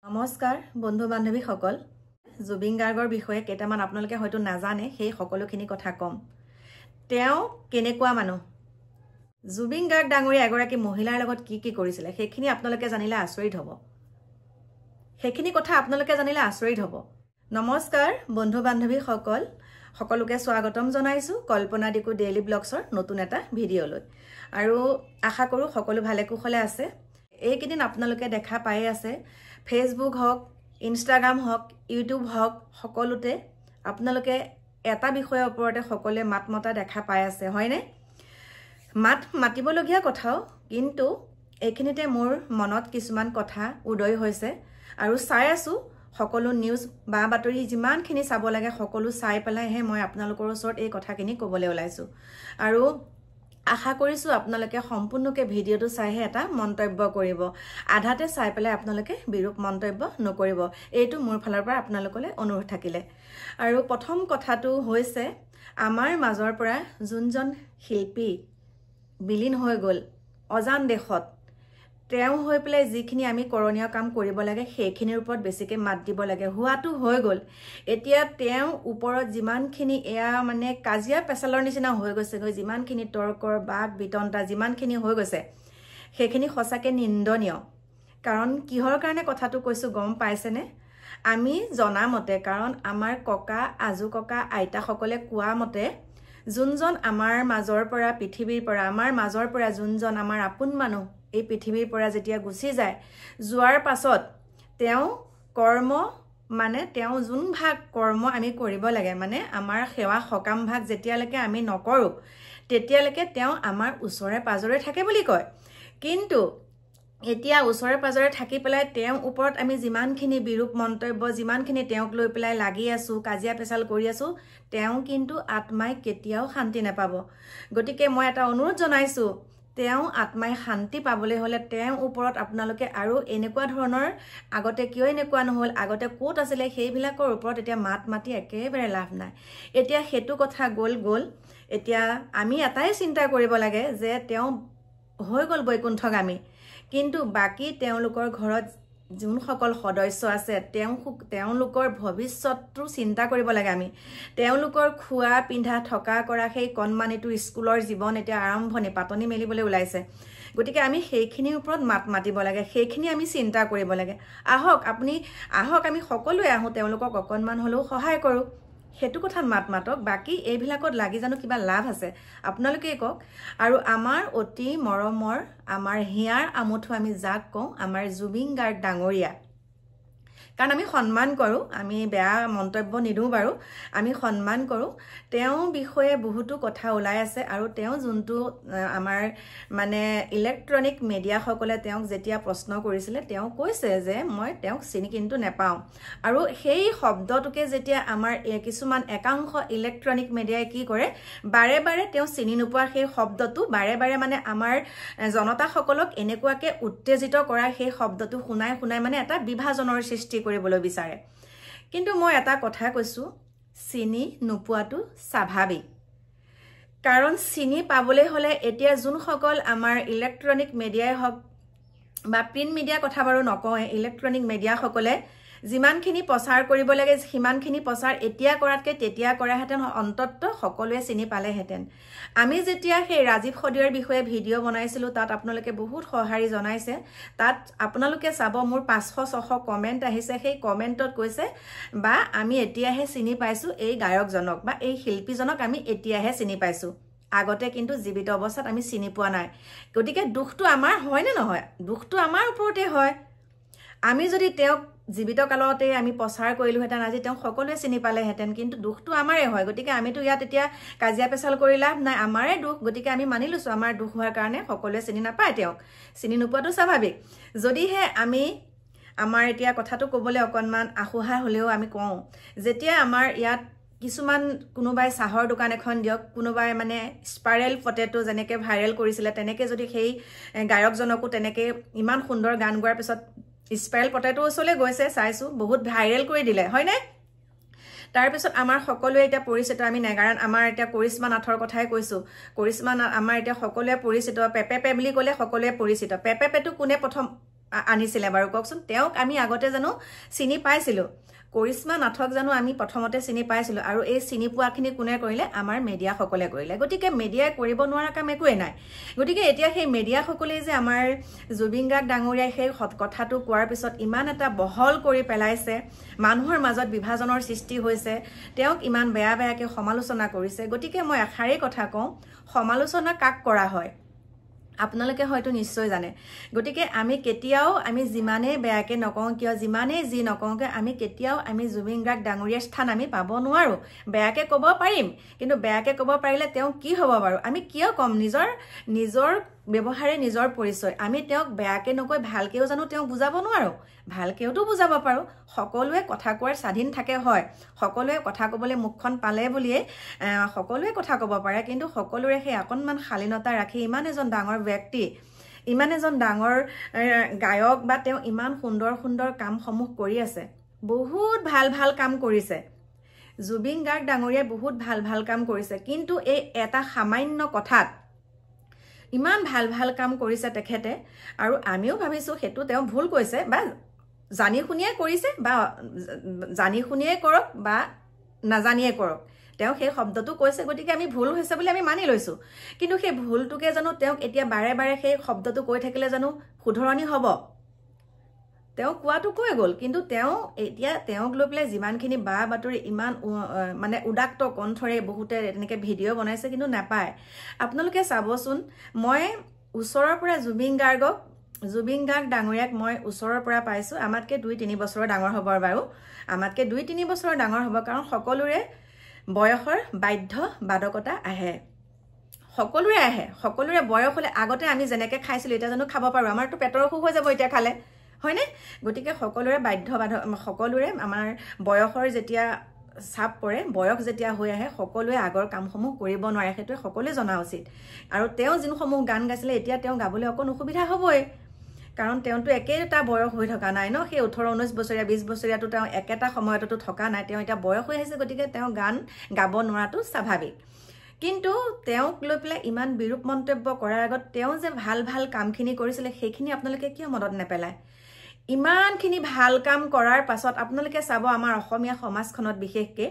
নমস্কাৰ বন্ধু বান্ধৱী সকল জুবিন গাৰ্গৰ বিষয়ে কেইটামান আপোনালোকে হয়তো নাজানে সেই সকলোখিনি কথা কম তেওঁ কেনেকুৱা মানুহ জুবিন গাৰ্গ ডাঙৰীয়া এগৰাকী মহিলাৰ লগত কি কৰিছিলে সেইখিনি আপোনালোকে জানিলে আচৰিত হ'ব সেইখিনি কথা আপোনালোকে জানিলে আচৰিত হ'ব নমস্কাৰ বন্ধু বান্ধৱী সকল সকলোকে স্বাগতম জনাইছো কল্পনা দিকু ডেইলি ব্লগছৰ নতুন এটা ভিডিঅ'লৈ আৰু আশা কৰো সকলো ভালে কুশলে আছে এইকেইদিন আপোনালোকে দেখা পাই আছে ফেসবুক হক ইনষ্টাগ্ৰাম হক ইউটিউব হক সকলোতে আপোনালোকে এটা বিষয়ৰ ওপৰতে সকলে মাতমতা দেখা পাই আছে হয়নে মাতিবলগীয়া কথাও কিন্তু এইখিনিতে মোৰ মনত কিছুমান কথা উদয় হৈছে আৰু চাই আছো সকলো নিউজ বা বাতৰি যিমানখিনি চাব লাগে সকলো চাই পেলাইহে মই আপোনালোকৰ ওচৰত এই কথাখিনি ক'বলৈ ওলাইছো আৰু আশা কৰিছো আপোনালোকে সম্পূৰ্ণকে ভিডিঅটো চাইহে এটা মন্তব্য কৰিব আধাতে চাই পেলাই আপোনালোকে বিৰূপ মন্তব্য নকৰিব এইটো মোৰ ফালৰ পৰা আপোনালোকলৈ অনুৰোধ থাকিলে আৰু প্ৰথম কথাটো হৈছে আমাৰ মাজৰ পৰা যোনজন শিল্পী বিলীন হৈ গ'ল অজান দেশত তেওঁ হৈ পেলাই যিখিনি আমি কৰণীয় কাম কৰিব লাগে সেইখিনিৰ ওপৰত বেছিকে মাত দিব লাগে হোৱাটো হৈ গ'ল এতিয়া তেওঁ ওপৰত যিমানখিনি এয়া মানে কাজিয়া পেছালৰ নিচিনা হৈ গৈছে যিমানখিনি তৰ্কৰ বাক বিতন্তা যিমানখিনি হৈ গৈছে সেইখিনি সঁচাকে নিন্দনীয় কাৰণ কিহৰ কাৰণে কথাটো কৈছো গম পাইছেনে আমি জনা মতে কাৰণ আমাৰ ককা আজু ককা আইতা সকলে কোৱা মতে যোনজন আমাৰ মাজৰ পৰা পৃথিৱীৰ পৰা আমাৰ মাজৰ পৰা যোনজন আমাৰ আপোন মানুহ এই পৃথিৱীৰ পৰা যেতিয়া গুচি যায় যোৱাৰ পাছত তেওঁ কৰ্ম মানে তেওঁ যোন ভাগ কৰ্ম আমি কৰিব লাগে মানে আমাৰ সেৱা সকাম ভাগ যেতিয়ালৈকে আমি নকৰো তেতিয়ালৈকে তেওঁ আমাৰ ওচৰে পাজৰে থাকে বুলি কয় কিন্তু এতিয়া ওচৰে পাজৰে থাকি পেলাই তেওঁ ওপৰত আমি যিমানখিনি বিৰূপ মন্তব্য যিমানখিনি তেওঁক লৈ পেলাই লাগি আছো কাজিয়া পেছাল কৰি আছো তেওঁ কিন্তু আত্মাই কেতিয়াও শান্তি নাপাব গতিকে মই এটা অনুৰোধ জনাইছো তেওঁ আত্মাই শান্তি পাবলৈ হলে তেওঁ ওপৰত আপোনালোকে আৰু এনেকুৱা ধৰণৰ আগতে কিয় এনেকুৱা নহল আগতে ক'ত আছিলে সেইবিলাকৰ ওপৰত এতিয়া মাতি একেবাৰে লাভ নাই এতিয়া হেতু কথা গ'ল এতিয়া আমি এটাই চিন্তা কৰিব লাগে যে তেওঁ হৈ গ'ল বৈকুণ্ঠগামী কিন্তু বাকি তেওঁলোকৰ ঘৰত যোন সকল সদস্য আছে তেওঁলোকৰ ভৱিষ্যতটো চিন্তা কৰিব লাগে আমি তেওঁলোকৰ খোৱা পিন্ধা থকা কৰা সেই কণমানিটো স্কুলৰ জীৱন এতিয়া আৰম্ভণি পাতনি মেলিবলৈ ওলাইছে গতিকে আমি সেইখিনিৰ ওপৰত মাতিব লাগে সেইখিনি আমি চিন্তা কৰিব লাগে আহক আমি সকলোৱে আহো তেওঁলোকক অকণমান হ'লেও সহায় কৰোঁ হেতু কথাত মাতক বাকি এইবিলাকত লাগি জানো কিবা লাভ আছে আপোনালোকে কওক আৰু আমাৰ অতি মৰমৰ আমাৰ হিয়াৰ আমঠু আমি যাক কওঁ আমাৰ জুবিন গাৰ্গ ডাঙৰীয়া কাৰণ আমি সন্মান কৰো আমি বেয়া মন্তব্য নিদো বাৰু আমি সন্মান কৰো তেওঁ বিষয়ে বহুতো কথা ওলাই আছে আৰু তেওঁ যোনটো আমাৰ মানে ইলেক্ট্ৰনিক মিডিয়া সকলে তেওঁক যেতিয়া প্ৰশ্ন কৰিছিলে তেওঁ কৈছে যে মই তেওঁক চিনি কিন্তু নেপাও আৰু সেই শব্দটোকে যেতিয়া আমাৰ কিছুমান একাংশ ইলেক্ট্ৰনিক মিডিয়াই কি কৰে বাৰে তেওঁ চিনি নোপোৱা সেই শব্দটো বাৰে মানে আমাৰ জনতা সকলক এনেকুৱাকে উত্তেজিত কৰা সেই শব্দটো শুনাই মানে এটা বিভাজনৰ সৃষ্টি কৰিবলৈ বিচাৰে কিন্তু মই এটা কথা কৈছো চিনি নোপোৱাটো স্বাভাৱিক কাৰণ চিনি পাবলৈ হলে এতিয়া যোন সকল আমাৰ ইলেক্ট্ৰনিক মিডিয়াই হক বা প্ৰিন্ট মিডিয়া কথা বাৰু নকয় ইলেক্ট্ৰনিক মিডিয়া সকলে যিমানখিনি প্ৰচাৰ কৰিব লাগে সিমানখিনি প্ৰচাৰ এতিয়া কৰাতকৈ তেতিয়া কৰাহেঁতেন অন্তত সকলোৱে চিনি পালেহেঁতেন আমি যেতিয়া সেই ৰাজীৱ সদিয়াৰ বিষয়ে ভিডিঅ' বনাইছিলোঁ তাত আপোনালোকে বহুত সঁহাৰি জনাইছে তাত আপোনালোকে চাব মোৰ 500-600 কমেণ্ট আহিছে সেই কমেণ্টত কৈছে বা আমি এতিয়াহে চিনি পাইছোঁ এই গায়কজনক বা এই শিল্পীজনক আমি এতিয়াহে চিনি পাইছোঁ আগতে কিন্তু জীৱিত অৱস্থাত আমি চিনি পোৱা নাই গতিকে দুখটো আমাৰ হয়নে নহয় দুখটো আমাৰ ওপৰতে হয় আমি যদি তেওঁক জীৱিত কালতে আমি প্ৰচাৰ কৰিলোহেঁতেন আজি তেওঁ সকলোৱে চিনি পালেহেঁতেন কিন্তু দুখটো আমাৰে হয় গতিকে আমিতো ইয়াত এতিয়া কাজিয়া পেছাল কৰি লাভ নাই আমাৰে দুখ গতিকে আমি মানি লৈছো আমাৰ দুখ হোৱাৰ কাৰণে সকলোৱে চিনি নাপায় তেওঁক চিনি নোপোৱাটো স্বাভাৱিক যদিহে আমি আমাৰ এতিয়া কথাটো ক'বলৈ অকণমান আহুহা হ'লেও আমি কওঁ যেতিয়া আমাৰ ইয়াত কিছুমান কোনোবাই চাহৰ দোকান এখন দিয়ক কোনোবাই মানে স্পাইৰেল পটেটো যেনেকৈ ভাইৰেল কৰিছিলে তেনেকৈ যদি সেই গায়কজনকো তেনেকৈ ইমান সুন্দৰ গান গোৱাৰ পিছত স্পাইৰেল পটেটো ওচৰলৈ গৈছে চাইছো বহুত ভাইৰেল কৰি দিলে হয়নে তাৰ পিছত আমাৰ সকলোৱে এটা পৰিচিত আমি নেগাৰান আমাৰ এটা কৰিশ্মা নাথৰ কথাই কৈছো কৰিশ্মা আমাৰ এটা সকলোৱে পৰিচিত পেপে বুলি ক'লে সকলোৱে পৰিচিত পেপেটো কোনে প্ৰথম আনিছিলে বাৰু কওকচোন তেওঁক আমি আগতে জানো চিনি পাইছিলোঁ কৰিশ্মা নাথক জানো আমি প্ৰথমতে চিনি পাইছিলোঁ আৰু এই চিনি পোৱাখিনি কোনে কৰিলে আমাৰ মিডিয়াসকলে কৰিলে গতিকে মিডিয়াই কৰিব নোৱাৰা কাম একোৱেই নাই গতিকে এতিয়া সেই মিডিয়াসকলেই যে আমাৰ জুবিন গাৰ্গ ডাঙৰীয়াই সেই কথাটো কোৱাৰ পিছত ইমান এটা বহল কৰি পেলাইছে মানুহৰ মাজত বিভাজনৰ সৃষ্টি হৈছে তেওঁক ইমান বেয়া বেয়াকৈ সমালোচনা কৰিছে গতিকে মই এষাৰেই কথা কওঁ সমালোচনা কাক কৰা হয় আপোনালোকে হয়তো নিশ্চয় জানে গতিকে আমি কেতিয়াও আমি যিমানে বেয়াকে নকওঁ কিয় যিমানে যি নকওঁকে আমি কেতিয়াও আমি জুবিন গাৰ্গ ডাঙৰীয়াৰ স্থান আমি পাব নোৱাৰো বেয়াকে ক'ব পাৰিম কিন্তু বেয়াকে ক'ব পাৰিলে তেওঁ কি হ'ব বাৰু আমি কিয় কম নিজৰ ব্যৱহাৰে নিজৰ পৰিচয় আমি তেওঁক বেয়াকে নকৈ ভালকেও জানো তেওঁক বুজাব নোৱাৰো ভালকেওতো বুজাব পাৰো সকলোৱে কথা কোৱাৰ স্বাধীন থাকে হয় সকলোৱে কথা ক'বলৈ মুখখন পালে বুলিয়ে সকলোৱে কথা ক'ব পাৰে কিন্তু সকলোৰে সেই অকণমান শালীনতা ৰাখি ইমান এজন ডাঙৰ ব্যক্তি ইমান এজন ডাঙৰ গায়ক বা তেওঁ ইমান সুন্দৰ সুন্দৰ কামসমূহ কৰি আছে বহুত ভাল ভাল কাম কৰিছে জুবিন গাৰ্গ ডাঙৰীয়াই বহুত ভাল ভাল কাম কৰিছে কিন্তু এই এটা সামান্য কথাত ইমান ভাল ভাল কাম কৰিছে তেখেতে আৰু আমিও ভাবিছো হেতু তেওঁ ভুল কৈছে বা জানি শুনিয়ে কৰিছে বা জানি শুনিয়ে কৰক বা নাজানিয়ে কৰক তেওঁ সেই শব্দটো কৈছে গতিকে আমি ভুল হৈছে বুলি আমি মানি লৈছো কিন্তু সেই ভুলটোকে জানো তেওঁক এতিয়া বাৰে বাৰে সেই শব্দটো কৈ থাকিলে জানো শুধৰণি হ'ব তেওঁ কোৱাটো কৈ গ'ল কিন্তু তেওঁ এতিয়া তেওঁক লৈ পেলাই যিমানখিনি বা বাতৰি ইমান মানে উদাক্ত কণ্ঠৰে বহুতে এনেকৈ ভিডিঅ' বনাইছে কিন্তু নাপায় আপোনালোকে চাবচোন মই ওচৰৰ পৰা জুবিন গাৰ্গ ডাঙৰীয়াক মই ওচৰৰ পৰা পাইছোঁ আমাতকৈ 2-3 বছৰৰ ডাঙৰ হ'ব বাৰু আমাতকৈ 2-3 বছৰৰ ডাঙৰ হ'ব কাৰণ সকলোৰে বয়সৰ বাধ্যবাধকতা আহে সকলোৰে বয়স হ'লে আগতে আমি যেনেকৈ খাইছিলোঁ এতিয়া জানো খাব পাৰোঁ আমাৰতো পেটৰ অসুখ হৈ যাব এতিয়া খালে হয়নে গতিকে সকলোৰে আমাৰ বয়সৰ যেতিয়া চাপ পৰে বয়স যেতিয়া হৈ আহে সকলোৱে আগৰ কামসমূহ কৰিব নোৱাৰে সেইটোৱে সকলোৱে জনা উচিত আৰু তেওঁ যিসমূহ গান গাইছিলে এতিয়া তেওঁ গাবলৈ অকণ অসুবিধা হ'বই কাৰণ তেওঁতো একেটা বয়স হৈ থকা নাই ন সেই 18-19 বছৰীয়া 20 বছৰীয়াটো তেওঁ একেটা সময়তো থকা নাই তেওঁ এতিয়া বয়স হৈ আহিছে গতিকে তেওঁ গান গাব নোৱাৰাটো স্বাভাৱিক কিন্তু তেওঁক লৈ পেলাই ইমান বিৰূপ মন্তব্য কৰাৰ আগত তেওঁ যে ভাল ভাল কামখিনি কৰিছিলে সেইখিনি আপোনালোকে কিয় মনত নেপেলায় ইমানখিনি ভাল কাম কৰাৰ পাছত আপোনালোকে চাব আমাৰ অসমীয়া সমাজখনত বিশেষকৈ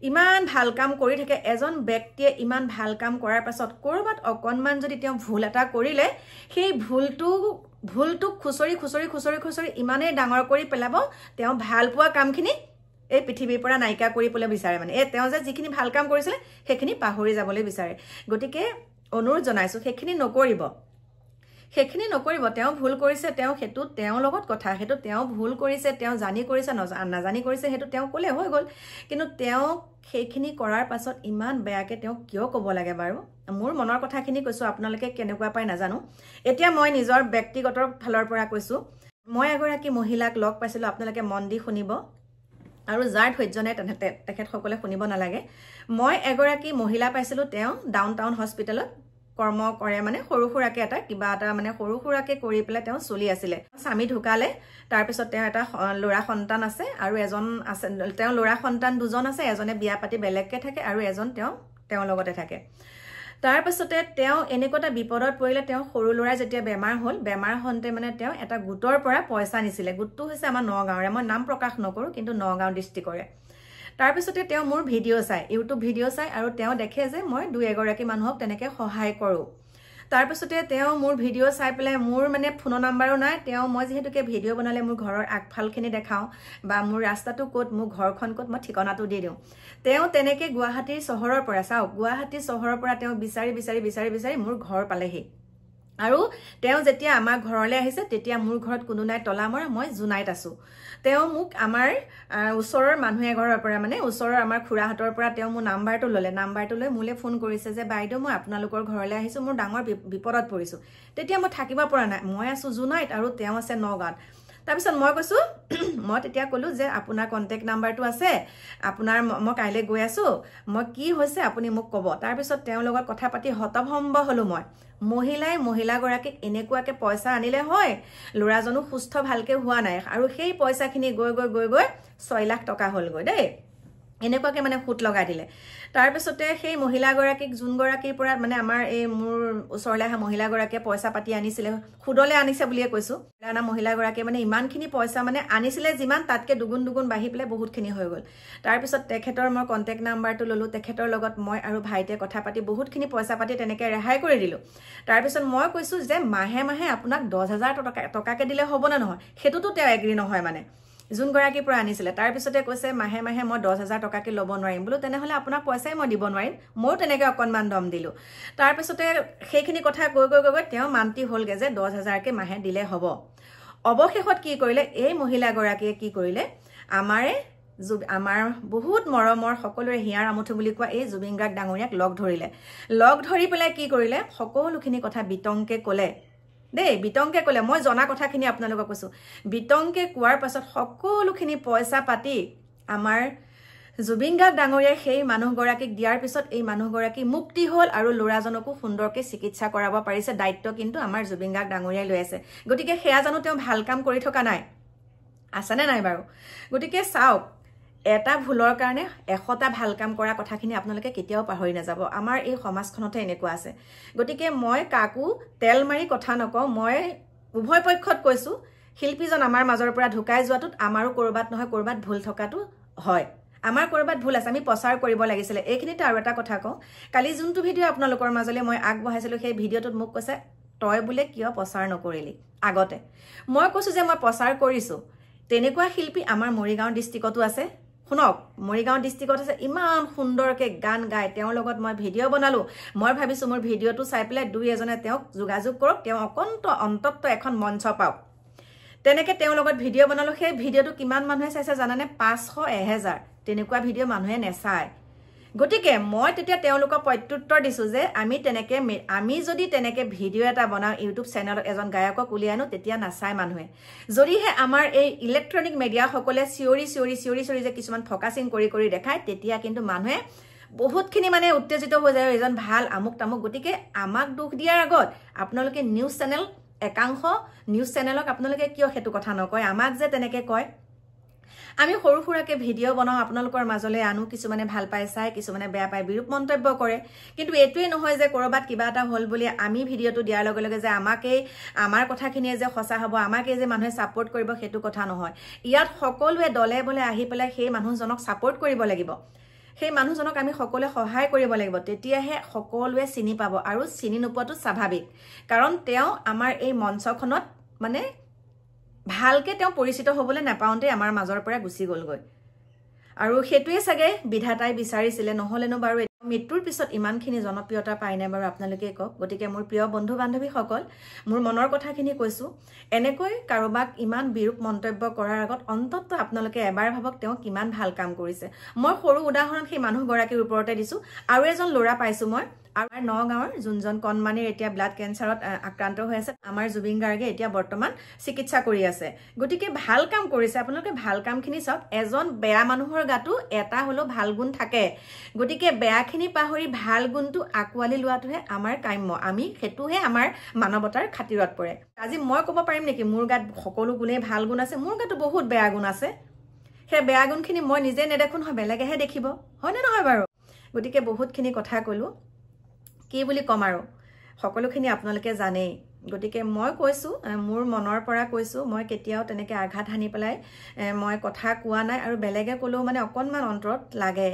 ইমান ভাল কাম কৰি থাকে এজন ব্যক্তিয়ে ইমান ভাল কাম কৰাৰ পাছত কৰবাত অকণমান যদি তেওঁ ভুল এটা কৰিলে সেই ভুলটোক খুচৰি ইমানেই ডাঙৰ কৰি পেলাব তেওঁ ভাল পোৱা কামখিনি এই পৃথিৱীৰ পৰা নাইকা কৰিবলৈ বিচাৰে মানে তেওঁ যে যিখিনি ভাল কাম কৰিছিলে সেইখিনি পাহৰি যাবলৈ বিচাৰে গতিকে অনুৰোধ জনাইছোঁ সেইখিনি নকৰিব তেওঁ ভুল কৰিছে সেইটো তেওঁৰ লগত কথা সেইটো তেওঁ ভুল কৰিছে তেওঁ জানি কৰিছে নাজানি কৰিছে সেইটো তেওঁ ক'লে হৈ গ'ল কিন্তু তেওঁ সেইখিনি কৰাৰ পাছত ইমান বেয়াকৈ তেওঁ কিয় ক'ব লাগে বাৰু মোৰ মনৰ কথাখিনি কৈছোঁ আপোনালোকে কেনেকুৱা পায় নাজানো এতিয়া মই নিজৰ ব্যক্তিগত ফালৰ পৰা কৈছোঁ মই এগৰাকী মহিলাক লগ পাইছিলোঁ আপোনালোকে মন দি শুনিব আৰু যাৰ ধৈৰ্য নাই তেখেতসকলে শুনিব নালাগে মই এগৰাকী মহিলা পাইছিলোঁ তেওঁ ডাউনটাউন হস্পিটেলত কৰ্ম কৰে মানে সৰু সুৰাকে এটা কিবা এটা মানে সৰু সুৰাকে কৰি পেলাই তেওঁ চলি আছিলে স্বামী ঢুকালে তাৰপিছত তেওঁ এটা ল'ৰা সন্তান আছে আৰু এজন আছে তেওঁ ল'ৰা সন্তান দুজন আছে এজনে বিয়া পাতি বেলেগকৈ থাকে আৰু এজন তেওঁ লগতে থাকে তাৰপিছতে তেওঁ এনেকুৱা এটা বিপদত পৰিলে তেওঁ সৰু ল'ৰা যেতিয়া বেমাৰ হওঁতে মানে তেওঁ এটা গোটৰ পৰা পইচা নিছিলে গোটটো হৈছে আমাৰ নগাঁৱৰে মই নাম প্ৰকাশ নকৰোঁ কিন্তু নগাঁও ডিষ্ট্ৰিক্টৰে তাৰপিছতে তেওঁ মোৰ ইউটিউব ভিডিঅ' চাই আৰু তেওঁ দেখে যে মই 2-এগৰাকী মানুহক তেনেকৈ সহায় কৰোঁ তাৰপিছতে তেওঁ মোৰ ভিডিঅ' চাই পেলাই মোৰ মানে ফোনৰ নাম্বাৰো নাই মই যিহেতুকে ভিডিঅ' বনালে মোৰ ঘৰৰ আগফালখিনি দেখাওঁ বা মোৰ ৰাস্তাটো ক'ত মোৰ ঘৰখন ক'ত মই ঠিকনাটো দি দিওঁ তেওঁ তেনেকৈ গুৱাহাটী চহৰৰ পৰা তেওঁ বিচাৰি মোৰ ঘৰ পালেহি আৰু তেওঁ যেতিয়া আমাৰ ঘৰলৈ আহিছে তেতিয়া মোৰ ঘৰত কোনো নাই তলা মৰা মই জোনাইত আছোঁ তেওঁ মোক আমাৰ ওচৰৰ মানুহ এঘৰৰ পৰা মানে ওচৰৰ আমাৰ খুৰাহঁতৰ পৰা তেওঁ মোৰ নাম্বাৰটো লৈ মোলৈ ফোন কৰিছে যে বাইদেউ মই আপোনালোকৰ ঘৰলৈ আহিছোঁ মোৰ ডাঙৰ বিপদত পৰিছোঁ তেতিয়া মই থাকিব পৰা নাই মই আছোঁ জোনাইত আৰু তেওঁ আছে নগাঁৱত তাৰপিছত মই কৈছোঁ মই তেতিয়া ক'লোঁ যে আপোনাৰ কণ্টেক্ট নাম্বাৰটো আছে মই কাইলৈ গৈ আছোঁ মই কি হৈছে আপুনি মোক ক'ব তাৰপিছত তেওঁৰ লগত কথা পাতি হতভম্ব হ'লোঁ মই মহিলাগৰাকীক এনেকুৱাকৈ পইচা আনিলে হয় ল'ৰাজনো সুস্থ ভালকৈ হোৱা নাই আৰু সেই পইচাখিনি গৈ 6 লাখ টকা হ'লগৈ দেই এনেকুৱাকে মানে ফুট লগাই দিলে তাৰ পিছতে সেই মহিলাগৰাকীক যোনগৰাকীৰ পৰা মানে আমাৰ এই মোৰ ওচৰলৈ অহা মহিলাগৰাকীয়ে পইচা পাতি আনিছিলে খুদলে আনিছে বুলিয়ে কৈছো না মহিলাগৰাকীয়ে মানে ইমানখিনি পইচা মানে আনিছিলে যিমান তাতকে দুগুণ বাঢ়ি পেলাই বহুতখিনি হৈ গ'ল তাৰ পিছত তেখেতৰ মই কন্টেক্ট নাম্বাৰটো ললো তেখেতৰ লগত মই আৰু ভাইতে কথা পাতি বহুতখিনি পইচা পাতি তেনেকে ৰেহাই কৰি দিলো তাৰ পিছত মই কৈছো যে মাহে মাহে আপোনাক 10000 টকাকে দিলে হ'ব না নহয় হেতুটো তেওঁ এগ্ৰি নহয় মানে যোনগৰাকীৰ পৰা আনিছিলে তাৰ পিছতে কৈছে মাহে মাহে মই 10000 টকাকে ল'ব নোৱাৰিম বুলো তেনেহলে আপোনাক পইচাই মই দিব নোৱাৰিম মই তেনেকে অকনমান দম দিলো তাৰ পিছতে সেইখিনি কথা গৈ তেওঁ মান্তি হলগে যে 10000 কে মাহে দিলে হ'ব অৱশেষত কি কৰিলে এই মহিলাগৰাকীয়ে কি কৰিলে আমাৰ বহুত মৰমৰ সকলোৰে হিয়াৰ আমঠু বুলি কোৱা এই জুবিন গাৰ্গ ডাঙৰীয়াক লগ ধৰি পেলাই কি কৰিলে সকলোখিনি কথা বিতংকে ক'লে দেই বিতংকে ক'লে মই জনা কথাখিনি আপোনালোকক কৈছো বিতংকে কোৱাৰ পাছত সকলোখিনি পইচা পাতি আমাৰ জুবিন গাৰ্গ ডাঙৰীয়াই সেই মানুহগৰাকীক দিয়াৰ পিছত এই মানুহগৰাকী মুক্তি হ'ল আৰু ল'ৰাজনকো সুন্দৰকে চিকিৎসা কৰাব পাৰিছে দায়িত্ব কিন্তু আমাৰ জুবিন গাৰ্গ ডাঙৰীয়াই লৈ আছে গতিকে হেয়া জানো তেওঁ ভাল কাম কৰি থকা নাই আছেনে নাই বাৰু গতিকে চাওক এটা ভুলৰ কাৰণে 100টা ভাল কাম কৰা কথাখিনি আপোনালোকে কেতিয়াও পাহৰি নাযাব আমাৰ এই সমাজখনতে এনেকুৱা আছে গতিকে মই কাকো তেল মাৰি কথা নকওঁ মই উভয় পক্ষত কৈছো শিল্পীজন আমাৰ মাজৰ পৰা ঢুকাই যোৱাটোত আমাৰো কৰবাত নহয় কৰবাত ভুল থকাটো হয় আমাৰ কৰবাত ভুল আছে আমি প্ৰচাৰ কৰিব লাগিছিল এইখিনিতে আৰু এটা কথা কওঁ কালি যোনটো ভিডিঅ' আপোনালোকৰ মাজলৈ মই আগবঢ়াইছিলো সেই ভিডিঅ'টোত মোক কৈছে তই বোলে কিয় প্ৰচাৰ নকৰিলি আগতে মই কৈছো যে মই প্ৰচাৰ কৰিছো তেনেকুৱা শিল্পী আমাৰ মৰিগাঁও ডিস্ট্ৰিক্টতো আছে শুনক মৰিগাঁও ডিস্ট্ৰিক্টত আছে ইমান সুন্দৰকে গান গায় তেওঁৰ লগত মই ভিডিঅ' বনালো মই ভাবিছো মোৰ ভিডিঅ'টো চাই পেলাই দুই এজনে তেওঁক যোগাযোগ কৰক তেওঁ অন্তত এখন মঞ্চ পাওক তেনেকে তেওঁৰ লগত ভিডিঅ' বনালো সেই ভিডিঅ'টো কিমান মানুহে চাইছে জানানে 500 1000 তেনেকুৱা ভিডিঅ' মানুহে নেচায় গতিকে মই তেতিয়া তেওঁলোকক প্ৰত্যুত্তৰ দিছো যে আমি যদি তেনেকে ভিডিঅ' এটা বনাও ইউটিউব চেনেলত এজন গায়কক উলিয়াই আনো তেতিয়া নাচায় মানুহে যদিহে আমাৰ এই ইলেক্ট্ৰনিক মিডিয়া সকলে চিঞৰি যে কিছুমান ফকাচিং কৰি দেখায় তেতিয়া কিন্তু মানুহে বহুতখিনি মানে উত্তেজিত হৈ যায় এজন ভাল আমুক তামুক গতিকে আমাক দুখ দিয়াৰ আগত আপোনালোকে নিউজ চেনেল একাংশ নিউজ চেনেলক আপোনালোকে কিয় হেতু কথা নকয় আমাক যে তেনেকে কয় আমি সৰু সুৰাকে ভিডিঅ' বনাও আপোনালোকৰ মাজলৈ আনো কিছুমানে ভাল পায় চাই কিছুমানে বেয়া পায় বিৰূপ মন্তব্য কৰে কিন্তু এটোৱে নহয় যে কৰবাত কিবা এটা হল বুলি আমি ভিডিঅ'টো দিয়াৰ লগে লগে যে আমাৰ কথাখিনিয়ে যে সঁচা হ'ব আমাকে যে মানুহে সাপোৰ্ট কৰিব হেতু কথা নহয় ইয়াত সকলোৱে দলে বলে আহি পেলাই সেই মানুহজনক সাপোৰ্ট কৰিব লাগিব সেই মানুহজনক আমি সকলোৱে সহায় কৰিব লাগিব তেতিয়াহে সকলোৱে চিনি পাব আৰু চিনি নোপোৱাটো স্বাভাৱিক কাৰণ তেওঁ আমাৰ এই মঞ্চখনত মানে ভালকে তেওঁ পৰিচিত হ'বলৈ নাপাওঁতে আমাৰ মাজৰ পৰা গুচি গ'লগৈ আৰু হেতুৱে চাগে বিধাতাই বিচাৰিছিলে নহলেনো বাৰু মৃত্যুৰ পিছত ইমানখিনি জনপ্ৰিয়তা পাই নাই বাৰু আপোনালোকে কওক গতিকে মোৰ প্ৰিয় বন্ধু বান্ধৱীসকল মোৰ মনৰ কথাখিনি কৈছো এনেকৈ কাৰোবাক ইমান বিৰূপ মন্তব্য কৰাৰ আগত অন্তত আপোনালোকে এবাৰ ভাবক তেওঁ কিমান ভাল কাম কৰিছে মই সৰু উদাহৰণ সেই মানুহগৰাকীৰ ওপৰতে দিছো আৰু এজন ল'ৰা পাইছো মই আমাৰ নগাঁৱৰ যোনজন কণমানিৰ এতিয়া ব্লাড কেঞ্চাৰত আক্ৰান্ত হৈ আছে আমাৰ জুবিন গাৰ্গে এতিয়া বৰ্তমান চিকিৎসা কৰি আছে গতিকে ভাল কাম কৰিছে আপোনালোকে ভাল কামখিনি চাওক এজন বেয়া মানুহৰ গাটো এটা হলো ভাল গুণ থাকে গতিকে বেয়াখিনি পাহৰি ভাল গুণটো আকোৱালি লোৱাটোহে আমাৰ কাম্য আমি হেতুহে আমাৰ মানৱতাৰ খাতিৰত পৰে আজি মই ক'ব পাৰিম নেকি মোৰ গাত সকলো গুণে ভাল গুণ আছে মোৰ গাটো বহুত বেয়া গুণ আছে সেই বেয়া গুণখিনি মই নিজে নেদেখো নহয় বেলেগেহে দেখিব হয়নে নহয় বাৰু গতিকে বহুতখিনি কথা ক'লো কি বুলি কম আৰু সকলোখিনি আপোনালোকে জানেই গতিকে মই কৈছো মোৰ মনৰ পৰা কৈছো মই কেতিয়াও তেনেকে আঘাত হানি পেলাই মই কথা কোৱা নাই আৰু বেলেগে ক'লেও মানে অকনমান অন্তৰত লাগে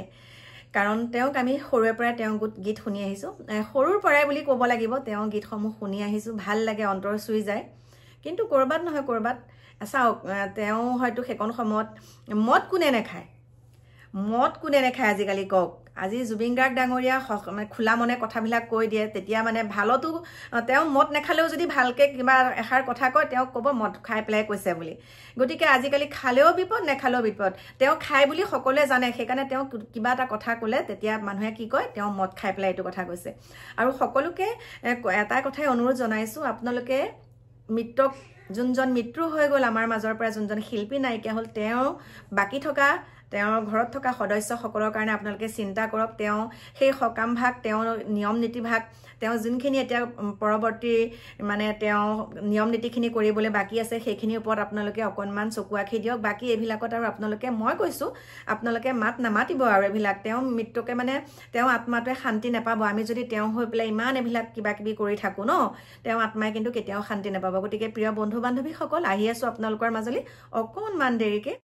কাৰণ তেওঁক আমি সৰুৰে পৰা তেওঁ গীত শুনি আহিছো সৰুৰ পৰাই বুলি ক'ব লাগিব তেওঁ গীতসমূহ শুনি আহিছো ভাল লাগে অন্তৰ চুই যায় কিন্তু কৰবাত নহয় কৰবাত চাওক তেওঁ হয়তো সেকন সময়ত মদ কোনে নেখায় আজিকালি কওক আজি জুবিন গাৰ্গ ডাঙৰীয়া খোলা মনে কথাবিলাক কৈ দিয়ে তেতিয়া মানে ভালতো তেওঁ মদ নেখালেও যদি ভালকে কিবা এষাৰ কথা কয় তেওঁ ক'ব মদ খাই পেলাই কৈছে বুলি গতিকে আজিকালি খালেও বিপদ নেখালেও বিপদ তেওঁ খাই বুলি সকলোৱে জানে সেইকাৰণে তেওঁ কিবা এটা কথা ক'লে তেতিয়া মানুহে কি কয় তেওঁ মদ খাই পেলাই এইটো কথা কৈছে আৰু সকলোকে এটা কথাই অনুৰোধ জনাইছো আপোনালোকে যোনজন মৃত্যু হৈ গ'ল আমাৰ মাজৰ পৰা যোনজন শিল্পী নাইকিয়া হ'ল তেওঁ বাকি থকা তেওঁৰ ঘৰত থকা সদস্যসকলৰ কাৰণে আপোনালোকে চিন্তা কৰক তেওঁ সেই সকাম ভাগ তেওঁ নিয়ম নীতি ভাগ তেওঁ যোনখিনি এতিয়া পৰৱৰ্তী মানে তেওঁ নিয়ম নীতিখিনি কৰিবলৈ বাকী আছে সেইখিনিৰ ওপৰত আপোনালোকে অকণমান চকু আখি দিয়ক বাকী এইবিলাকত আৰু আপোনালোকে মই কৈছোঁ আপোনালোকে মাত নামাতিব আৰু এইবিলাক তেওঁ মৃত্যুকে মানে তেওঁ আত্মাটোৱে শান্তি নাপাব আমি যদি তেওঁ হৈ পেলাই ইমান এইবিলাক কিবা কিবি কৰি থাকোঁ ন তেওঁ আত্মাই কিন্তু কেতিয়াও শান্তি নাপাব গতিকে প্ৰিয় বন্ধু বান্ধৱীসকল আহি আছোঁ আপোনালোকৰ মাজলৈ অকণমান দেৰিকৈ